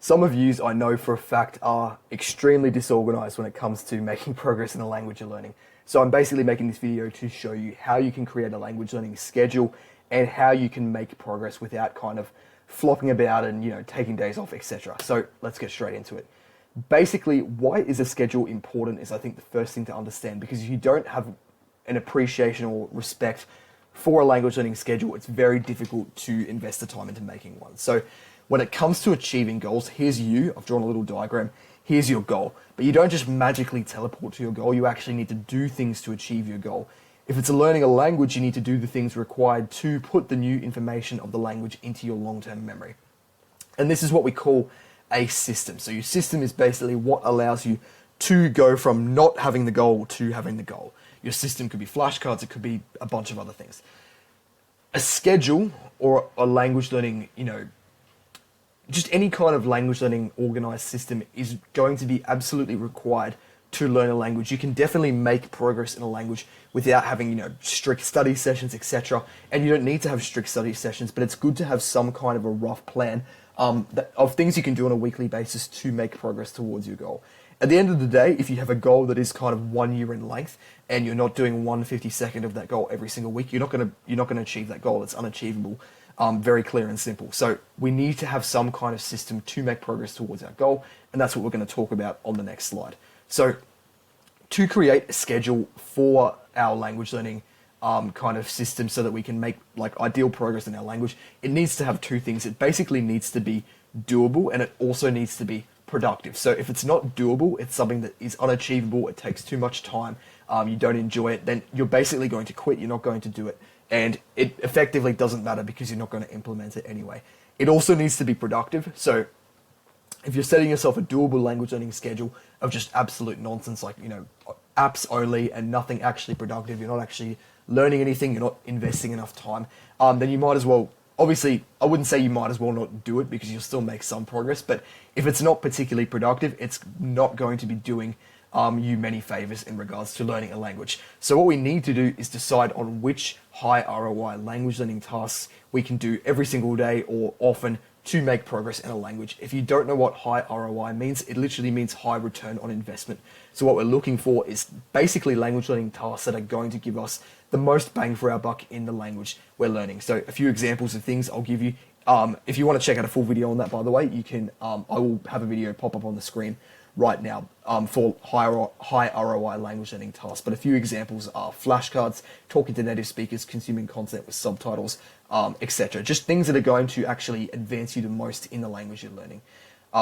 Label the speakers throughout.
Speaker 1: Some of you, I know for a fact, are extremely disorganized when it comes to making progress in the language you're learning. So I'm basically making this video to show you how you can create a language learning schedule and how you can make progress without kind of flopping about and, taking days off, etc. So let's get straight into it. Basically, why is a schedule important is I think the first thing to understand, because if you don't have an appreciation or respect for a language learning schedule, it's very difficult to invest the time into making one. So when it comes to achieving goals, here's you. I've drawn a little diagram. Here's your goal. But you don't just magically teleport to your goal. You actually need to do things to achieve your goal. If it's learning a language, you need to do the things required to put the new information of the language into your long-term memory. And this is what we call a system. So your system is basically what allows you to go from not having the goal to having the goal. Your system could be flashcards. It could be a bunch of other things. A schedule or a language learning, just any kind of language learning organized system is going to be absolutely required to learn a language. You can definitely make progress in a language without having, strict study sessions, etc. And you don't need to have strict study sessions, but it's good to have some kind of a rough plan of things you can do on a weekly basis to make progress towards your goal. At the end of the day, if you have a goal that is kind of 1 year in length and you're not doing 1/52nd of that goal every single week, you're not going to achieve that goal. It's unachievable. Very clear and simple. So we need to have some kind of system to make progress towards our goal, and that's what we're going to talk about on the next slide. So to create a schedule for our language learning kind of system so that we can make ideal progress in our language, it needs to have two things. It basically needs to be doable, and it also needs to be productive. So if it's not doable, it's something that is unachievable, it takes too much time, you don't enjoy it, then you're basically going to quit, you're not going to do it. And it effectively doesn't matter because you're not going to implement it anyway. It also needs to be productive. So if you're setting yourself a doable language learning schedule of just absolute nonsense, apps only and nothing actually productive, you're not actually learning anything, you're not investing enough time, then you might as well, obviously, I wouldn't say you might as well not do it because you'll still make some progress. But if it's not particularly productive, it's not going to be doing you many favors in regards to learning a language. So what we need to do is decide on which high ROI language learning tasks we can do every single day or often to make progress in a language. If you don't know what high ROI means, it literally means high return on investment. So what we're looking for is basically language learning tasks that are going to give us the most bang for our buck in the language we're learning. So a few examples of things I'll give you. If you want to check out a full video on that, by the way, you can. I will have a video pop up on the screen right now for high ROI language learning tasks. But a few examples are flashcards, talking to native speakers, consuming content with subtitles, etc. Just things that are going to actually advance you the most in the language you're learning.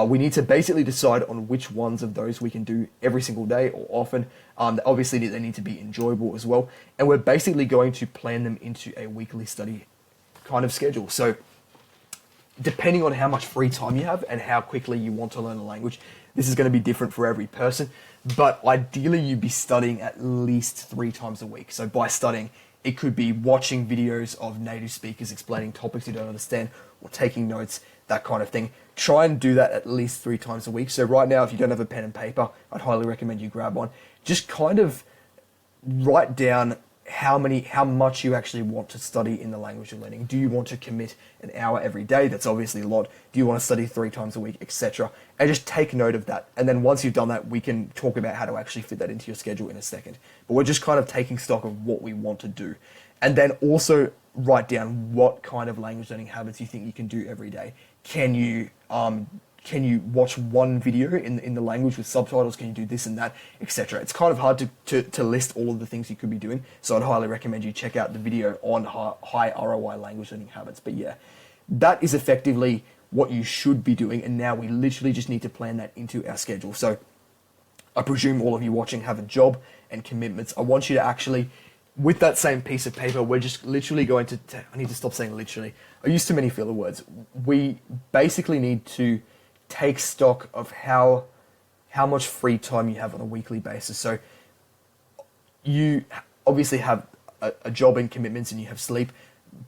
Speaker 1: We need to basically decide on which ones of those we can do every single day or often. Obviously, they need to be enjoyable as well. And we're basically going to plan them into a weekly study kind of schedule. So depending on how much free time you have and how quickly you want to learn a language, this is going to be different for every person. But ideally, you'd be studying at least 3 times a week. So by studying, it could be watching videos of native speakers explaining topics you don't understand or taking notes, that kind of thing. Try and do that at least 3 times a week. So right now, if you don't have a pen and paper, I'd highly recommend you grab one. Just kind of write down how much you actually want to study in the language you're learning. Do you want to commit an hour every day? That's obviously a lot. Do you want to study 3 times a week, etc.? And just take note of that. And then once you've done that, we can talk about how to actually fit that into your schedule in a second. But we're just kind of taking stock of what we want to do. And then also write down what kind of language learning habits you think you can do every day. Can you watch one video in the language with subtitles? Can you do this and that, etc.? It's kind of hard to list all of the things you could be doing. So I'd highly recommend you check out the video on high ROI language learning habits. But yeah, that is effectively what you should be doing. And now we literally just need to plan that into our schedule. So I presume all of you watching have a job and commitments. I want you to actually, with that same piece of paper, we're just literally going to, I need to stop saying literally. I use too many filler words. We basically need to take stock of how much free time you have on a weekly basis. So you obviously have a job and commitments and you have sleep,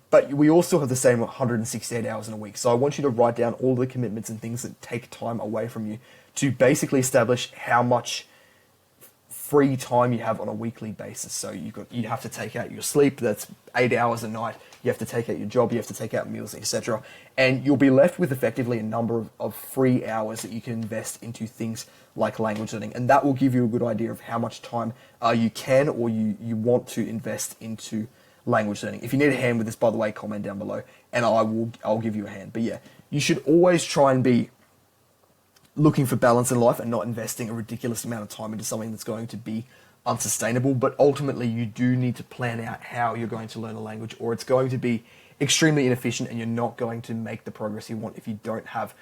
Speaker 1: but we also have the same 168 hours in a week. So I want you to write down all the commitments and things that take time away from you to basically establish how much free time you have on a weekly basis. So you have to take out your sleep, that's 8 hours a night, you have to take out your job, you have to take out meals, etc. And you'll be left with effectively a number of free hours that you can invest into things like language learning. And that will give you a good idea of how much time you can or you want to invest into language learning. If you need a hand with this, by the way, comment down below and I'll give you a hand. But yeah, you should always try and be looking for balance in life and not investing a ridiculous amount of time into something that's going to be unsustainable. But ultimately, you do need to plan out how you're going to learn a language, or it's going to be extremely inefficient and you're not going to make the progress you want if you don't have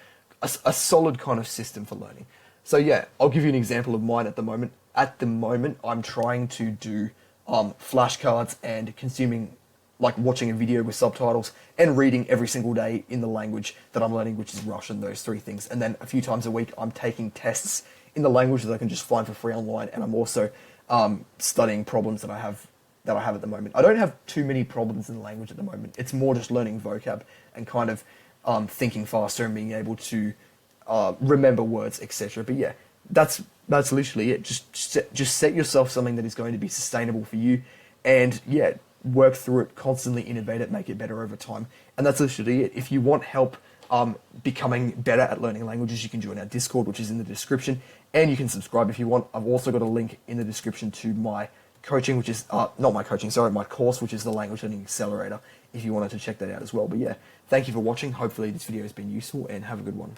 Speaker 1: a solid kind of system for learning. So yeah, I'll give you an example of mine at the moment. At the moment, I'm trying to do flashcards and watching a video with subtitles and reading every single day in the language that I'm learning, which is Russian, those three things. And then a few times a week, I'm taking tests in the language that I can just find for free online. And I'm also studying problems that I have at the moment. I don't have too many problems in the language at the moment. It's more just learning vocab and kind of thinking faster and being able to remember words, etc. But yeah, that's literally it. Just set yourself something that is going to be sustainable for you, and yeah, work through it, constantly innovate it, make it better over time. And that's literally it. If you want help becoming better at learning languages, you can join our Discord, which is in the description, and you can subscribe if you want. I've also got a link in the description to my coaching, which is my course, which is the Language Learning Accelerator, if you wanted to check that out as well. But yeah, thank you for watching. Hopefully this video has been useful, and have a good one.